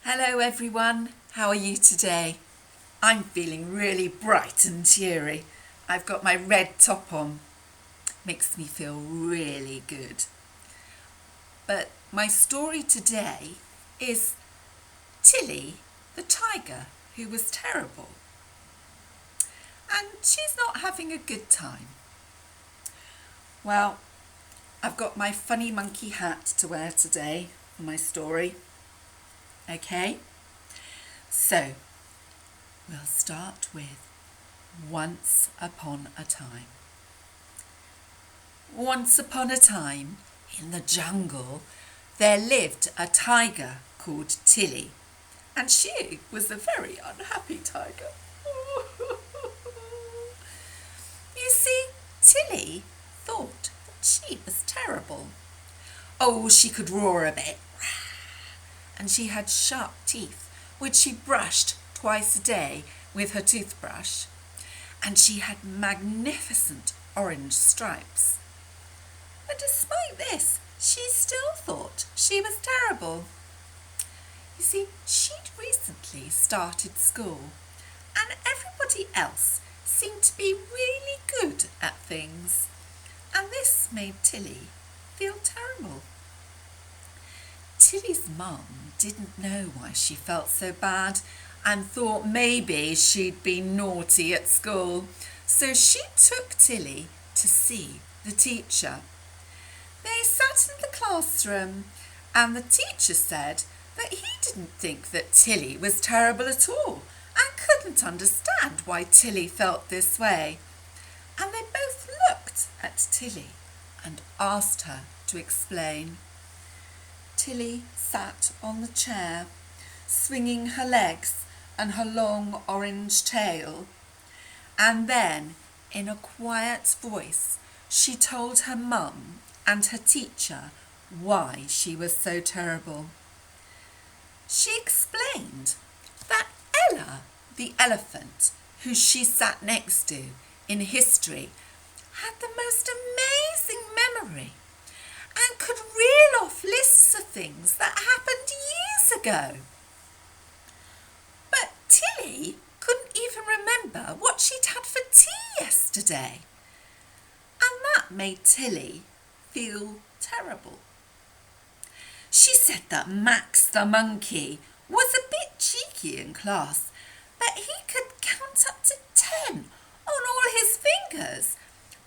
Hello everyone, how are you today? I'm feeling really bright and cheery. I've got my red top on. Makes me feel really good. But my story today is Tilly the tiger who was terrible. And she's not having a good time. Well, I've got my funny monkey hat to wear today for my story. Okay? So, we'll start with Once Upon a Time. Once upon a time, in the jungle, there lived a tiger called Tilly, and she was a very unhappy tiger. You see, Tilly thought that she was terrible. Oh, she could roar a bit, and she had sharp teeth, which she brushed twice a day with her toothbrush, and she had magnificent orange stripes. But despite this, she still thought she was terrible. You see, she'd recently started school, and everybody else seemed to be really good at things, and this made Tilly feel terrible. Tilly's mum didn't know why she felt so bad and thought maybe she'd been naughty at school, so she took Tilly to see the teacher. They sat in the classroom and the teacher said that he didn't think that Tilly was terrible at all and couldn't understand why Tilly felt this way. And they both looked at Tilly and asked her to explain. Tilly sat on the chair, swinging her legs and her long orange tail. And then, in a quiet voice, she told her mum and her teacher why she was so terrible. She explained that Ella, the elephant, who she sat next to in history, had the most amazing memory and could reel off lists of things that happened years ago. But Tilly couldn't even remember what she'd had for tea yesterday. And that made Tilly feel terrible. She said that Max the monkey was a bit cheeky in class, that he could count up to 10 on all his fingers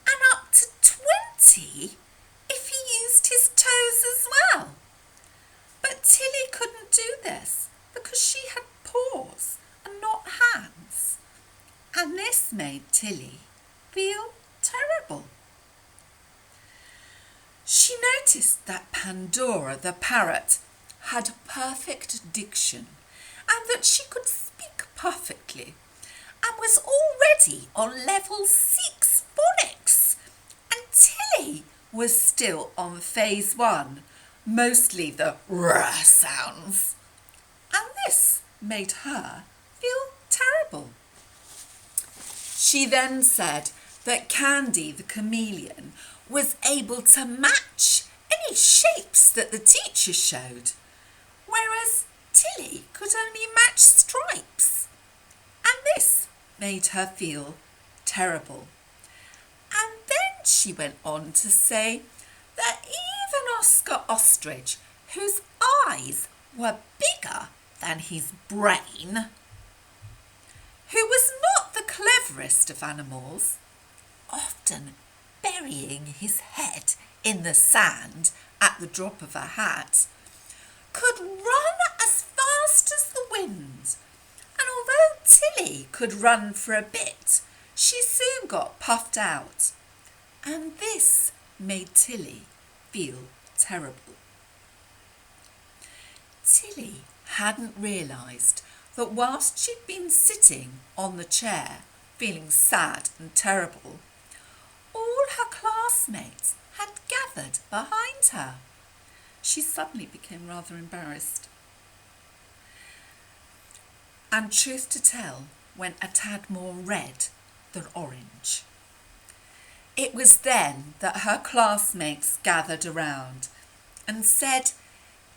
and up to 20 if he used his toes as well. But Tilly couldn't do this because she had paws and not hands. And this made Tilly feel terrible. She noticed that Pandora the parrot had perfect diction and that she could speak perfectly and was already on level 6 phonics. And Tilly was still on phase 1, mostly the r sounds. And this made her feel terrible. She then said that Candy the chameleon was able to match any shapes that the teacher showed, whereas Tilly could only match stripes. And this made her feel terrible. And then she went on to say that even Oscar Ostrich, whose eyes were bigger than his brain, who was not the cleverest of animals, often burying his head in the sand at the drop of a hat, could run as fast as the wind. And although Tilly could run for a bit, she soon got puffed out. And this made Tilly feel terrible. Tilly hadn't realised that whilst she'd been sitting on the chair, feeling sad and terrible, all her classmates had gathered behind her. She suddenly became rather embarrassed. And truth to tell, went a tad more red than orange. It was then that her classmates gathered around and said,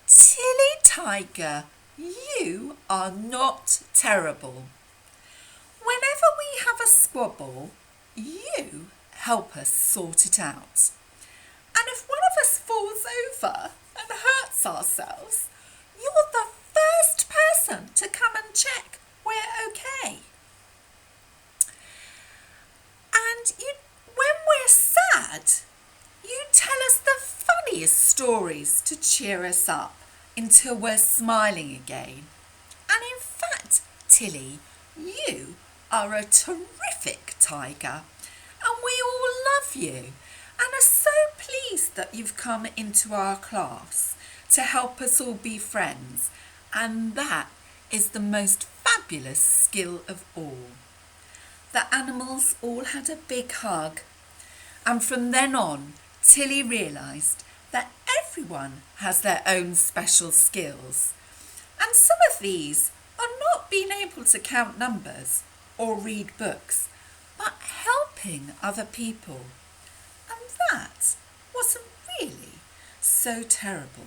"Tilly Tiger, You are not terrible. Whenever we have a squabble, you help us sort it out. And if one of us falls over and hurts ourselves, you're the first person to come and check we're okay. And when we're sad, you tell us the funniest stories to cheer us up until we're smiling again. And in fact, Tilly, you are a terrific tiger, and we all love you and are so pleased that you've come into our class to help us all be friends, and that is the most fabulous skill of all. The animals all had a big hug, and from then on, Tilly realised that everyone has their own special skills, and some of these are not being able to count numbers or read books, but helping other people. And that wasn't really so terrible.